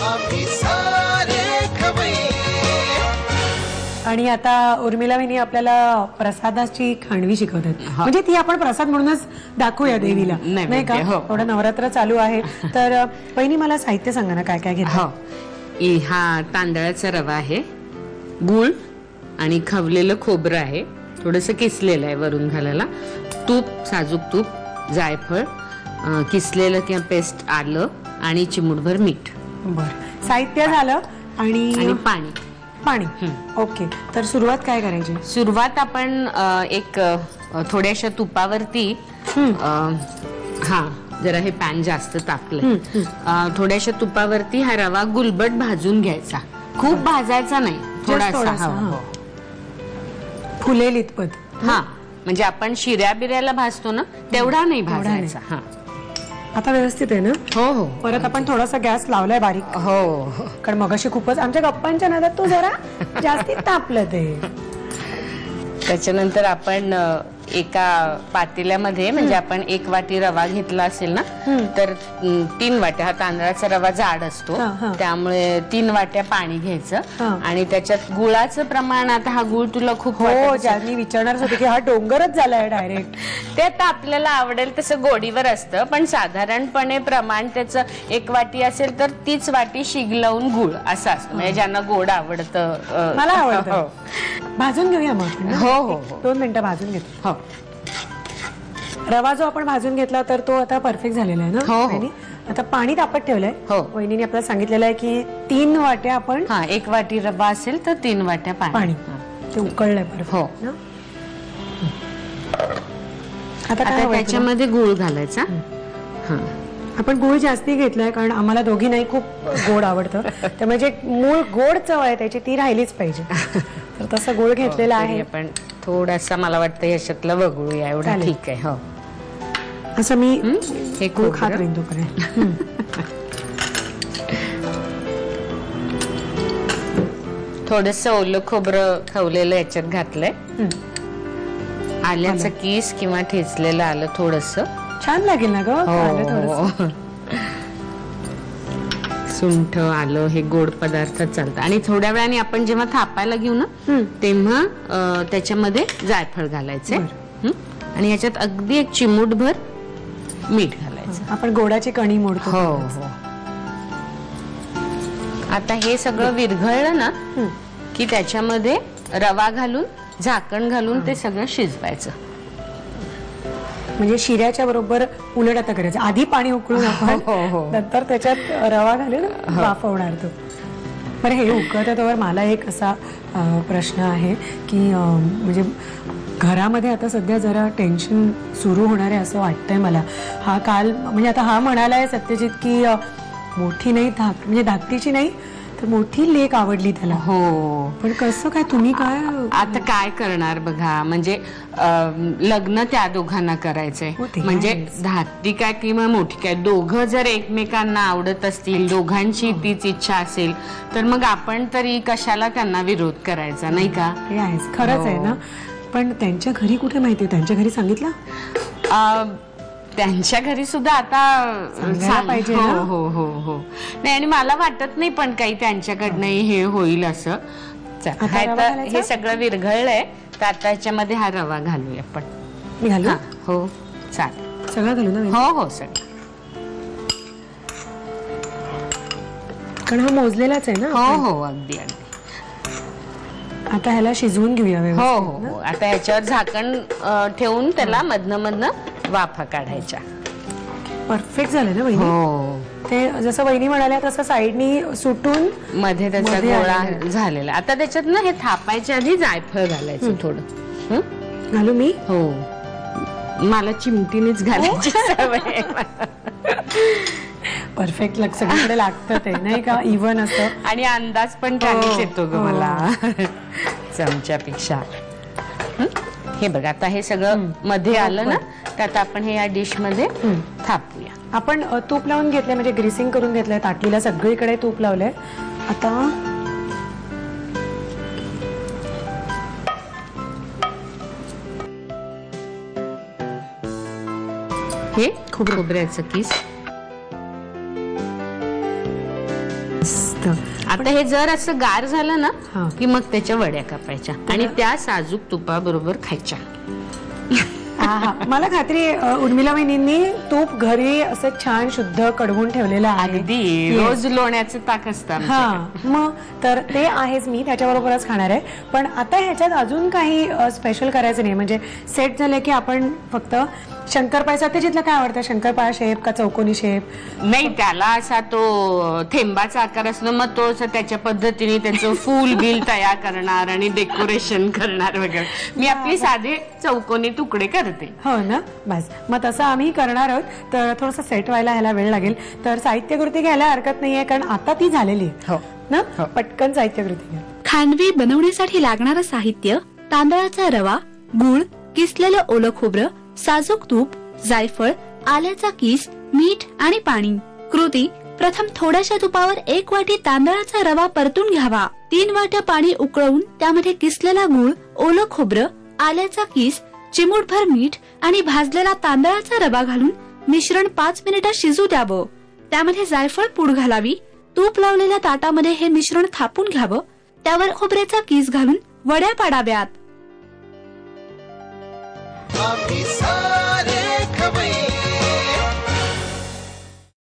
आम्ही सारे खवय्ये. आणि आता उर्मिला वहिनी आपल्याला प्रसादाची खांडवी शिकवतात. म्हणजे ती आपण प्रसाद म्हणूनच दाखवूया देवीला, नाही का? थोडं नवरात्र चालू आहे तर वहिनी मला साहित्य सांगा ना, काय काय घेतो. हा तांदळाचा रवा आहे, गूळ आणि खवलेलं खोबरं आहे, थोडंसं किसलेलं आहे वरून घालायला, तूप, साजूक तूप, जायफळ, किसलेलं किंवा पेस्ट आलं आणि चिमूटभर मीठ. बर, साहित्य झालं. आणि पाणी. पाणी. ओके, तर सुरुवात काय करायची? सुरुवात आपण एक थोड्याशा तुपावरती, जरा हे पॅन जास्त तापलंय, थोड्याशा तुपावरती हा रवा गुलबट भाजून घ्यायचा, खूप भाजायचा नाही, थोडासा फुलेल इतपत. म्हणजे आपण शिऱ्या बिऱ्याला भाजतो ना तेवढा नाही भाजायचा. आता व्यवस्थित आहे ना? हो. परत आपण थोडासा गॅस लावलाय बारीक. हो, कारण मगाशी खूपच आमच्या गप्पांच्या नादात तो जरा जास्ती तापलं ते. त्याच्यानंतर आपण एका पातेल्यामध्ये, म्हणजे आपण 1 वाटी रवा घेतला असेल ना तर 3 वाट्या, हा तांदळाचा रवा जाड असतो त्यामुळे 3 वाट्या पाणी घ्यायचं. आणि त्याच्यात गुळाचं प्रमाण, आता हा गुळ तुला खूप मी विचारणारच होते की हा डोंगरच झालाय डायरेक्ट. ते आता आपल्याला आवडेल तसं गोडीवर असतं, पण साधारणपणे प्रमाण त्याचं 1 वाटी असेल तर 3 वाटी शिगलवून गुळ असं असतं, म्हणजे ज्यांना गोड आवडतं. मला आवडतं. भाजून घेऊया मग. हो, 2 मिनिटं भाजून घेतो. रवा जो आपण भाजून घेतला तर तो आता परफेक्ट झालेला आहे ना? आता पाणी तापत ठेवलंय. वहिनीने आपल्याला सांगितलेलं आहे की 3 वाट्या आपण, 1 वाटी रवा असेल तर 3 वाट्या पाणी. ते उकळलंय परफेक्ट. आता त्याच्यामध्ये गुळ घालायचा. आपण गुळ जास्ती घेतलाय कारण आम्हाला दोघी नाही खूप गोड आवडतं, त्यामुळे जे मूळ गोड चव आहे त्याची ती राहिलीच पाहिजे. तर तसं गुळ घेतलेला आहे. आपण थोडासा, मला वाटतं ह्याच्यातलं वगळूया, एवढा ठीक आहे. असं मी हे गुळ खात राहीन तोपर्यंत. थोडस ओलं खोबरं खवलेलं याच्यात घातलंय, आल्याचं किस किंवा ठेचलेलं आलं थोडस, छान लागेल ना ग. सुंठ, आलं हे गोड पदार्थ चालतात. आणि थोड्या वेळाने आपण जेव्हा थापायला घेऊ ना तेव्हा त्याच्यामध्ये जायफळ घालायचे आणि याच्यात अगदी 1 चिमूटभर मीठ घालायचं. आपण गोडाची कणी मोडतो. हो. आता हे सगळं विरघळलं ना की त्याच्यामध्ये रवा घालून, झाकण घालून ते सगळं शिजवायचं. म्हणजे शिऱ्याच्या बरोबर उलट आता करायचं, आधी पाणी उकळून आपण नंतर त्याच्यात रवा घालून वाफवणार तो. बरं, हे उकळतं मला एक असा प्रश्न आहे की म्हणजे घरामध्ये आता सध्या जरा टेन्शन सुरू होणार आहे असं वाटतंय मला. हा काल म्हणजे आता हा म्हणालाय सत्यजित की मोठी नाही म्हणजे धाकटीची नाही तर मोठी लेक आवडली त्याला. हो, पण कसं काय, तुम्ही काय आता काय करणार बघा, म्हणजे लग्न त्या दोघांना करायचंय, म्हणजे धाकटी काय किंवा मोठी काय, दोघं जर एकमेकांना आवडत असतील, दोघांची तीच इच्छा असेल तर मग आपण तरी कशाला त्यांना विरोध करायचा, नाही का? हे आहेच, खरंच आहे ना. पण त्यांच्या घरी कुठे माहिती, त्यांच्या घरी सांगितलं? त्यांच्या घरी सुद्धा आता पाहिजे. हो. नाही, आणि मला वाटत नाही पण काही त्यांच्याकडनं हे होईल असं. हे सगळं विरघळलंय तर आता याच्यामध्ये हा रवा घालूया आपण. मी घालू? हो, चालेल. सगळं घालू ना? हो, सगळं. कारण हा मोजलेलाच आहे ना? हो, अगदी. आता ह्याला शिजवून घेऊया. हो. आता ह्याच्यावर झाकण ठेवून त्याला मधनं वाफा काढायच्या. परफेक्ट झालं ना वहिनी? हो. ते जसं वहिनी म्हणाल्या तसं साईडनी सुटून मध्ये त्याचा गोळा झालेला. आता त्याच्यात ना हे थापायच्या आधी जायफळ घालायचं थोडं. घालू मी? हो, मला चिमटीनेच घालायची सवय. परफेक्ट सगळीकडे लागतं ते, नाही का? इव्हन असं, आणि अंदाज पण त्यानेच येतो ग मला चमच्यापेक्षा. हे बघ, आता हे सगळं मध्ये आलं ना तर आता आपण हे या डिश मध्ये थापूया. आपण तूप लावून घेतलंय, म्हणजे ग्रीसिंग करून घेतलंय, ताटलीला सगळीकडे तूप लावलंय. आता हे खोबऱ्याचं किस. मस्त. आता हे जर असं गार झालं ना हा. की मग त्याच्या वड्या कापायच्या आणि त्या साजूक तुपाबरोबर खायच्या. आहा. मला खात्री आहे, उर्मिला वहिनींनी तूप घरी असं छान शुद्ध कडवून ठेवलेलं आहे. अगदी Yes. रोज लोण्याचं ताक असतं हा आमच्याकडे. मग तर ते आहेच, मी त्याच्याबरोबरच खाणार आहे. पण आता ह्याच्यात अजून काही स्पेशल करायचं नाही, म्हणजे सेट झालं की आपण फक्त शंकरपाळी सत्यजितला काय आवडतं, शंकरपाळा शेप का चौकोनी शेप? नाही, त्याला असा तो थेंबाचा आकार असतो, मग तो असं त्याच्या पद्धतीने त्याचं फुल बिल तयार करणार आणि डेकोरेशन करणार वगैरे. मी आपली साधे चौकोनी तुकडे करते. हो ना, बस मग तसं आम्ही करणार आहोत. तर थोडंसं सेट व्हायला ह्याला वेळ लागेल, तर साहित्यकृती घ्यायला हरकत नाहीये, कारण आता ती झालेली आहे. हो ना, पटकन साहित्यकृती घ्या. खांडवी बनवण्यासाठी लागणारं साहित्य: तांदळाचा रवा, गूळ, किसलेलं ओलं खोबरं, साजूक तूप, जायफळ, आल्याचा किस, मीठ आणि पाणी. कृती: प्रथम थोड्याशा तुपावर 1 वाटी तांदळाचा रवा परतून घ्यावा. 3 वाट्या पाणी उकळवून त्यामध्ये किसलेला गूळ, ओलं खोबरं, आल्याचा किस, चिमूटभर मीठ आणि भाजलेला तांदळाचा रवा घालून मिश्रण 5 मिनिटं शिजू द्यावं. त्यामध्ये जायफळ पूड घालावी. तूप लावलेल्या ताटामध्ये हे मिश्रण थापून घ्यावं. त्यावर खोबऱ्याचा किस घालून वड्या पाडाव्यात. आम्ही